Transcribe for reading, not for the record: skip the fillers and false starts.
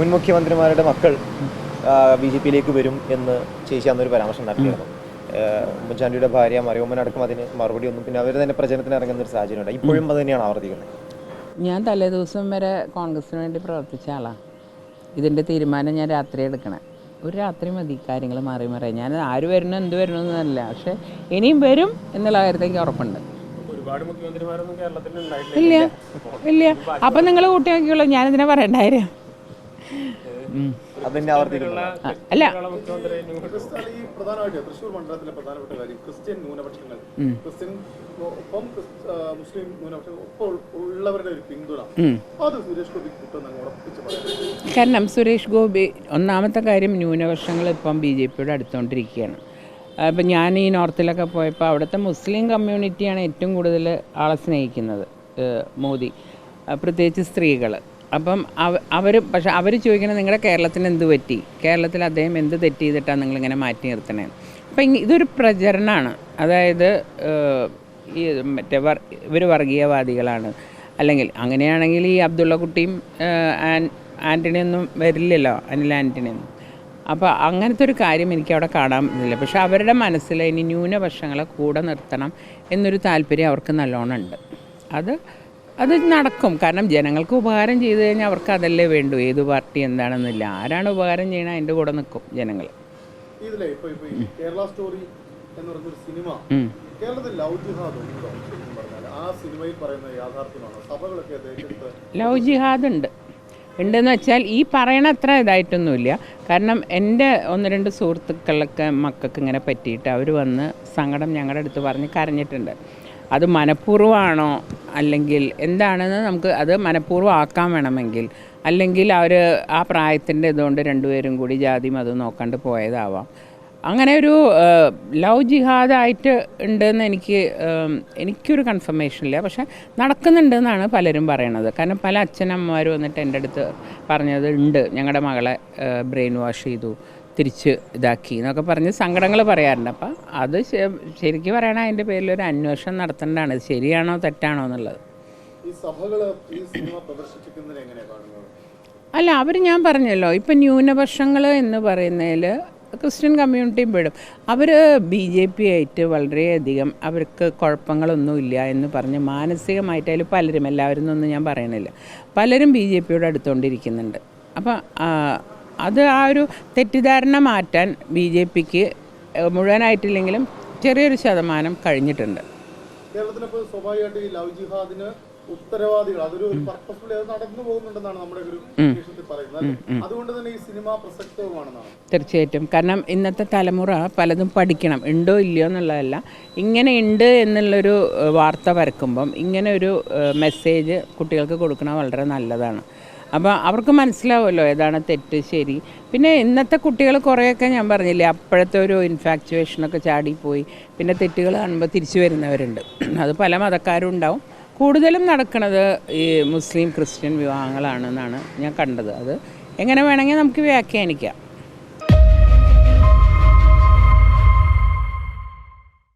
മുൻ മുഖ്യമന്ത്രിമാരുടെ മക്കൾ ബി.ജെ.പിയിലേക്ക് വരും എന്ന് ചേച്ചി അന്നൊരു പരാമർശം നടത്തിയിരുന്നു. ഉമ്മൻചാണ്ടിയുടെ ഭാര്യ മറിയമ്മൻ അടക്കം അതിന് മറുപടി ഒന്നും, പിന്നെ അവർ തന്നെ പ്രചരണത്തിന് ഇറങ്ങുന്ന ഒരു സാഹചര്യമുണ്ട്. ഇപ്പോഴും അത് തന്നെയാണ് ആവർത്തിക്കുന്നത്. ഞാൻ തലേ ദിവസം വരെ കോൺഗ്രസിന് വേണ്ടി പ്രവർത്തിച്ച ആളാണ്. ഇതിൻ്റെ തീരുമാനം ഞാൻ രാത്രി എടുക്കണം. ഒരു രാത്രി മതി കാര്യങ്ങൾ മാറി മാറി. ഞാൻ ആര് വരണം എന്ത് വരണമെന്നല്ല, പക്ഷേ ഇനിയും വരും എന്നുള്ള കാര്യത്തേക്ക് ഉറപ്പുണ്ട്. ഇല്ല ഇല്ല അപ്പം നിങ്ങൾ കൂട്ടി നോക്കിയുള്ളൂ, ഞാനിതിനെ പറയണ്ടായിരുന്നു. അതിന്റെ ആവർത്തിക്കുന്ന അല്ല, പ്രധാനമായിട്ട് തൃശ്ശൂർ മണ്ഡലത്തിലെ പ്രധാനപ്പെട്ട കാര്യം ക്രിസ്ത്യൻ ന്യൂനപക്ഷങ്ങൾ, ക്രിസ്ത്യൻ ഒപ്പം മുസ്ലിം ന്യൂനപക്ഷങ്ങൾ ഒപ്പം ഉള്ളവരുടെ ഒരു പിന്തുണ, അത് സുരേഷ് ഗോപി കിട്ടുമെന്ന് ഉറപ്പിച്ച് പറയുന്നത്. കാരണം സുരേഷ് ഗോപി ഒന്നാമത്തെ കാര്യം, ന്യൂനപക്ഷങ്ങൾ ഇപ്പം ബി.ജെ.പിയോട് അടുത്തുകൊണ്ടിരിക്കുകയാണ്. ഇപ്പം ഞാൻ ഈ നോർത്തിലൊക്കെ പോയപ്പോൾ അവിടുത്തെ മുസ്ലിം കമ്മ്യൂണിറ്റിയാണ് ഏറ്റവും കൂടുതൽ ആളെ സ്നേഹിക്കുന്നത് മോദി, പ്രത്യേകിച്ച് സ്ത്രീകൾ. അപ്പം പക്ഷെ അവർ ചോദിക്കുന്നത് നിങ്ങളുടെ കേരളത്തിന് എന്ത് പറ്റി, കേരളത്തിൽ അദ്ദേഹം എന്ത് തെറ്റ് ചെയ്തിട്ടാണ് നിങ്ങളിങ്ങനെ മാറ്റി നിർത്തണേ. അപ്പം ഇതൊരു പ്രചരണമാണ്. അതായത് ഈ മറ്റേ ഇവർ വർഗീയവാദികളാണ്, അല്ലെങ്കിൽ അങ്ങനെയാണെങ്കിൽ ഈ അബ്ദുള്ള കുട്ടിയും ആൻ്റണിയൊന്നും വരില്ലല്ലോ, അനിൽ ആൻ്റണിയൊന്നും. അപ്പോൾ അങ്ങനത്തെ ഒരു കാര്യം എനിക്ക് അവിടെ കാണാൻ പറ്റില്ല. പക്ഷെ അവരുടെ മനസ്സിൽ ഇനി ന്യൂനപക്ഷങ്ങളെ കൂടെ നിർത്തണം എന്നൊരു താല്പര്യം അവർക്ക് നല്ലോണം ഉണ്ട്. അത് നടക്കും. കാരണം ജനങ്ങൾക്ക് ഉപകാരം ചെയ്തു കഴിഞ്ഞാൽ അവർക്ക് അതല്ലേ വേണ്ടു. ഏത് പാർട്ടി എന്താണെന്നില്ല, ആരാണ് ഉപകാരം ചെയ്യണത് അതിൻ്റെ കൂടെ നിൽക്കും ജനങ്ങൾ. ഇതിലെ ഇപ്പൊ കേരള സ്റ്റോറി എന്ന് പറയുന്നൊരു സിനിമ കേരളത്തിൽ ലവ് ജിഹാദ് ഉണ്ടോ? ആ സിനിമയിൽ പറയുന്ന യാഥാർത്ഥ്യമാണോ? സഭകളൊക്കെ ലവ് ജിഹാദ് ഉണ്ടെന്ന് വെച്ചാൽ ഈ പറയണ അത്ര ഇതായിട്ടൊന്നുമില്ല. കാരണം എൻ്റെ ഒന്ന് രണ്ട് സുഹൃത്തുക്കളൊക്കെ മക്കൾക്ക് ഇങ്ങനെ പറ്റിയിട്ട് അവർ വന്ന് സങ്കടം ഞങ്ങളുടെ അടുത്ത് പറഞ്ഞ് കരഞ്ഞിട്ടുണ്ട്. അത് മനഃപൂർവ്വമാണോ അല്ലെങ്കിൽ എന്താണെന്ന് നമുക്ക് അത് മനഃപൂർവ്വം ആക്കാൻ വേണമെങ്കിൽ, അല്ലെങ്കിൽ അവർ ആ പ്രായത്തിൻ്റെ ഇതുകൊണ്ട് രണ്ടുപേരും കൂടി ജാതി മതം നോക്കാണ്ട് പോയതാവാം. അങ്ങനെ ഒരു ലവ് ജിഹാദായിട്ട് ഉണ്ടെന്ന് എനിക്കൊരു കൺഫർമേഷൻ ഇല്ല. പക്ഷെ നടക്കുന്നുണ്ടെന്നാണ് പലരും പറയണത്. കാരണം പല അച്ഛനമ്മമാരും വന്നിട്ട് എൻ്റെ അടുത്ത് പറഞ്ഞത് ഉണ്ട്, ഞങ്ങളുടെ മകളെ ബ്രെയിൻ വാഷ് ചെയ്തു, തിരിച്ച് ഇതാക്കി എന്നൊക്കെ പറഞ്ഞ് സങ്കടങ്ങൾ പറയാറുണ്ട്. അപ്പം അത് ശരിക്കും പറയണ അതിൻ്റെ പേരിൽ ഒരു അന്വേഷണം നടത്തേണ്ടതാണ്, ഇത് ശരിയാണോ തെറ്റാണോ എന്നുള്ളത്. അല്ല, ഞാൻ പറഞ്ഞല്ലോ, ഇപ്പം ന്യൂനപക്ഷങ്ങൾ എന്ന് പറയുന്നതിൽ ക്രിസ്ത്യൻ കമ്മ്യൂണിറ്റിയും പെടും. അവർ ബി.ജെ.പി ആയിട്ട് വളരെയധികം അവർക്ക് കുഴപ്പങ്ങളൊന്നുമില്ല എന്ന് പറഞ്ഞ് മാനസികമായിട്ട് അതിൽ പലരും, എല്ലാവരും എന്നൊന്നും ഞാൻ പറയണില്ല, പലരും ബി.ജെ.പിയോട് അടുത്തുകൊണ്ടിരിക്കുന്നുണ്ട്. അപ്പം അത് ആ ഒരു തെറ്റിദ്ധാരണ മാറ്റാൻ ബി.ജെ.പിക്ക് മുഴുവനായിട്ടില്ലെങ്കിലും ചെറിയൊരു ശതമാനം കഴിഞ്ഞിട്ടുണ്ട്. കേരളത്തിലിപ്പോൾ സ്വാഭാവികമായിട്ട് ഈ ലവ് ജിഹാദിന് ഉത്തരവാദികൾ അതൊരു പർപ്പസ്ഫുള്ളി അത് നടന്നു പോകുന്നുണ്ടെന്നാണ് നമ്മുടെ ഒരു പറയുന്നത്. അതുകൊണ്ട് തന്നെ ഈ സിനിമ പ്രസക്തവുമാണെന്നാണ്. തീർച്ചയായിട്ടും. കാരണം ഇന്നത്തെ തലമുറ പലതും പഠിക്കണം, ഉണ്ടോ ഇല്ലയോ എന്നുള്ളതല്ല, ഇങ്ങനെ ഉണ്ട് എന്നുള്ളൊരു വാർത്ത പരക്കുമ്പം ഇങ്ങനെ ഒരു മെസ്സേജ് കുട്ടികൾക്ക് കൊടുക്കണം, വളരെ നല്ലതാണ്. അപ്പോൾ അവർക്ക് മനസ്സിലാവുമല്ലോ ഏതാണ് തെറ്റ് ശരി. പിന്നെ ഇന്നത്തെ കുട്ടികൾ കുറേയൊക്കെ ഞാൻ പറഞ്ഞില്ലേ, അപ്പോഴത്തെ ഒരു ഇൻഫാക്ച്വേഷനൊക്കെ ചാടിപ്പോയി പിന്നെ തെറ്റുകൾ കാണുമ്പോൾ തിരിച്ചു വരുന്നവരുണ്ട്. അത് പല മതക്കാരും ഉണ്ടാവും. കൂടുതലും നടക്കുന്നത് ഈ മുസ്ലിം ക്രിസ്ത്യൻ വിവാഹങ്ങളാണെന്നാണ് ഞാൻ കണ്ടത്. അത് എങ്ങനെ വേണമെങ്കിൽ നമുക്ക് വ്യാഖ്യാനിക്കാം.